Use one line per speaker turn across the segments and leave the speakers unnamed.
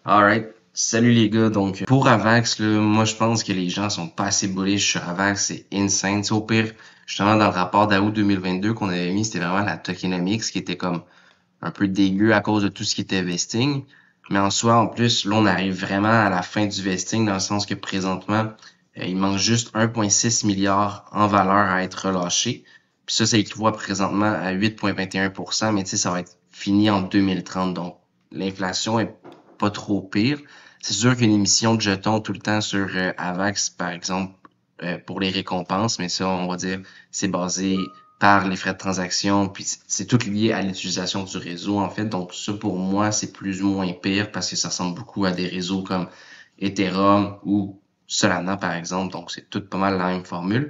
Alright. Salut les gars. Donc, pour Avax, là, moi, je pense que les gens sont pas assez bullish sur Avax. C'est insane. Tu sais, au pire, justement, dans le rapport d'août 2022 qu'on avait mis, c'était vraiment la tokenomics qui était comme un peu dégueu à cause de tout ce qui était vesting. Mais en soi, en plus, là, on arrive vraiment à la fin du vesting dans le sens que présentement, il manque juste 1,6 milliard en valeur à être relâché. Puis ça équivaut présentement à 8,21%, mais tu sais, ça va être fini en 2030. Donc, l'inflation est pas trop pire. C'est sûr qu'une émission de jetons tout le temps sur Avax, par exemple, pour les récompenses, mais ça, on va dire, c'est basé par les frais de transaction, puis c'est tout lié à l'utilisation du réseau, en fait. Donc, ça, pour moi, c'est plus ou moins pire parce que ça ressemble beaucoup à des réseaux comme Ethereum ou Solana, par exemple. Donc, c'est tout pas mal la même formule.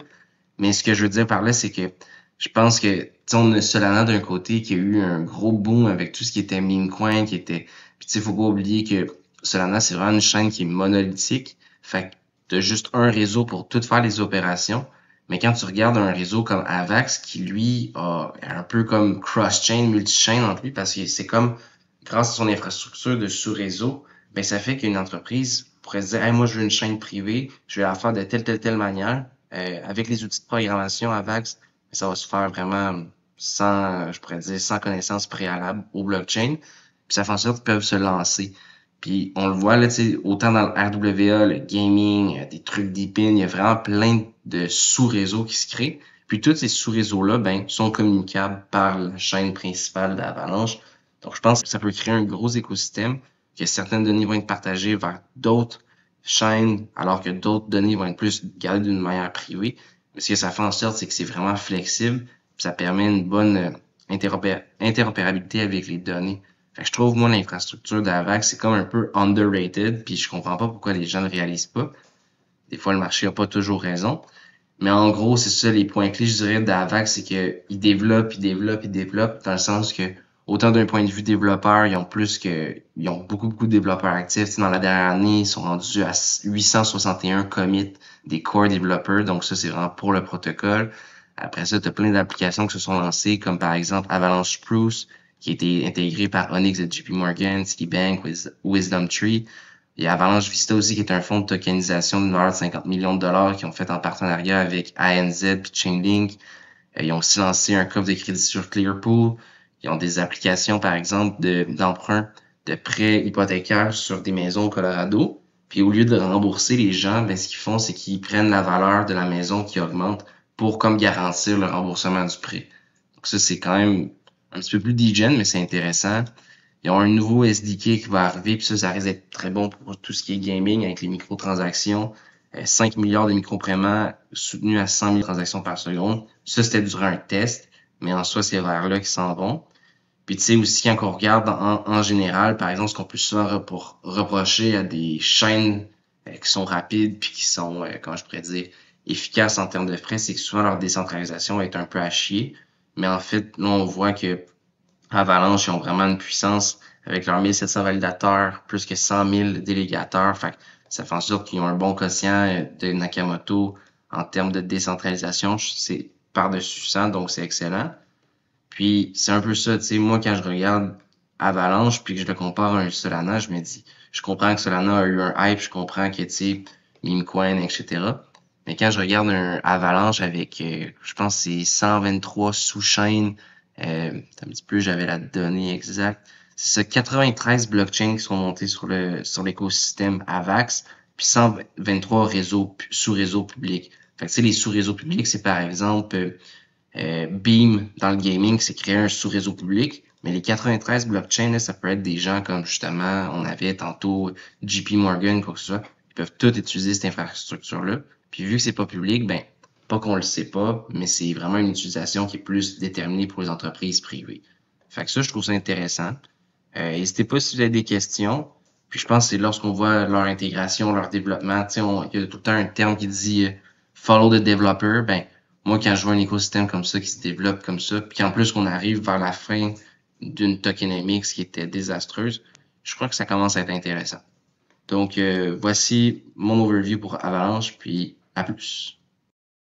Mais ce que je veux dire par là, c'est que je pense que, tu sais, on a Solana d'un côté qui a eu un gros boom avec tout ce qui était meme coin, qui était, puis tu sais, faut pas oublier que Solana, c'est vraiment une chaîne qui est monolithique. Fait que t'as juste un réseau pour tout faire les opérations. Mais quand tu regardes un réseau comme Avax, qui lui a un peu comme cross-chain, multi-chain entre lui, parce que c'est comme, grâce à son infrastructure de sous-réseau, ben ça fait qu'une entreprise pourrait se dire, hey, moi je veux une chaîne privée, je vais la faire de telle manière. Avec les outils de programmation Avax, ça va se faire vraiment sans, je pourrais dire, sans connaissance préalable au blockchain. Puis ça fait en sorte qu'ils peuvent se lancer. Puis on le voit là, tu sais, autant dans le RWA, le gaming, des trucs d'IPIN, il y a vraiment plein de sous-réseaux qui se créent. Puis tous ces sous-réseaux-là, ben, sont communicables par la chaîne principale d'Avalanche. Donc je pense que ça peut créer un gros écosystème, que certaines données vont être partagées vers d'autres chaînes, alors que d'autres données vont être plus gardées d'une manière privée. Mais ce que ça fait en sorte, c'est que c'est vraiment flexible, puis ça permet une bonne interopérabilité avec les données. Fait que je trouve, moi, l'infrastructure d'Avax, c'est comme un peu underrated, puis je comprends pas pourquoi les gens ne réalisent pas. Des fois, le marché a pas toujours raison. Mais en gros, c'est ça, les points clés, je dirais, d'Avax, c'est qu'ils développent, ils développent, dans le sens que, autant d'un point de vue développeur, ils ont beaucoup de développeurs actifs. Tu sais, dans la dernière année, ils sont rendus à 861 commits des core developers. Donc ça, c'est vraiment pour le protocole. Après ça, tu as plein d'applications qui se sont lancées, comme par exemple Avalanche Spruce, qui a été intégré par Onyx de JP Morgan, Citibank, Wisdom Tree. Il y a Avalanche Vista aussi, qui est un fonds de tokenisation d'une valeur de 50 millions de dollars qu'ils ont fait en partenariat avec ANZ et Chainlink. Ils ont aussi lancé un coffre de crédit sur Clearpool. Ils ont des applications, par exemple, d'emprunt, de prêts hypothécaires sur des maisons au Colorado. Puis au lieu de rembourser les gens, ben, ce qu'ils font, c'est qu'ils prennent la valeur de la maison qui augmente pour comme garantir le remboursement du prêt. Donc ça, c'est quand même un petit peu plus degen, mais c'est intéressant. Ils ont un nouveau SDK qui va arriver, puis ça risque d'être très bon pour tout ce qui est gaming avec les microtransactions. 5 milliards de micro-paiements soutenus à 100 000 transactions par seconde. Ça, c'était durant un test, mais en soi, c'est vers là qui s'en vont. Puis tu sais aussi, quand on regarde en général, par exemple, ce qu'on peut souvent reprocher à des chaînes qui sont rapides puis qui sont, comment je pourrais dire, efficaces en termes de frais, c'est que souvent leur décentralisation est un peu à chier. Mais en fait, là, on voit que Avalanche, ils ont vraiment une puissance avec leurs 1700 validateurs, plus que 100 000 délégateurs. Fait que ça fait en sorte qu'ils ont un bon quotient de Nakamoto en termes de décentralisation. C'est par-dessus 100, donc c'est excellent. Puis c'est un peu ça, tu sais, moi quand je regarde Avalanche puis que je le compare à un Solana, je me dis, je comprends que Solana a eu un hype, je comprends que, tu sais, Memecoin, etc. Mais quand je regarde un Avalanche avec, je pense que c'est 123 sous-chaînes, un petit peu, j'avais la donnée exacte. C'est ça, 93 blockchains qui sont montées sur l'écosystème Avax, puis 123 réseaux, sous-réseaux publics. Fait que, tu sais, les sous-réseaux publics, c'est par exemple, Beam dans le gaming, c'est créer un sous-réseau public. Mais les 93 blockchains, là, ça peut être des gens comme justement, on avait tantôt JP Morgan, quoi que ce soit. Ils peuvent tous utiliser cette infrastructure-là. Puis vu que c'est pas public, ben, pas qu'on le sait pas, mais c'est vraiment une utilisation qui est plus déterminée pour les entreprises privées. Fait que ça, je trouve ça intéressant. N'hésitez pas si vous avez des questions. Puis je pense que c'est lorsqu'on voit leur intégration, leur développement, tu sais, il y a tout le temps un terme qui dit follow the developer. Ben, moi, quand je vois un écosystème comme ça qui se développe comme ça, puis qu'en plus qu'on arrive vers la fin d'une tokenomics qui était désastreuse, je crois que ça commence à être intéressant. Donc, voici mon overview pour Avalanche, puis à plus.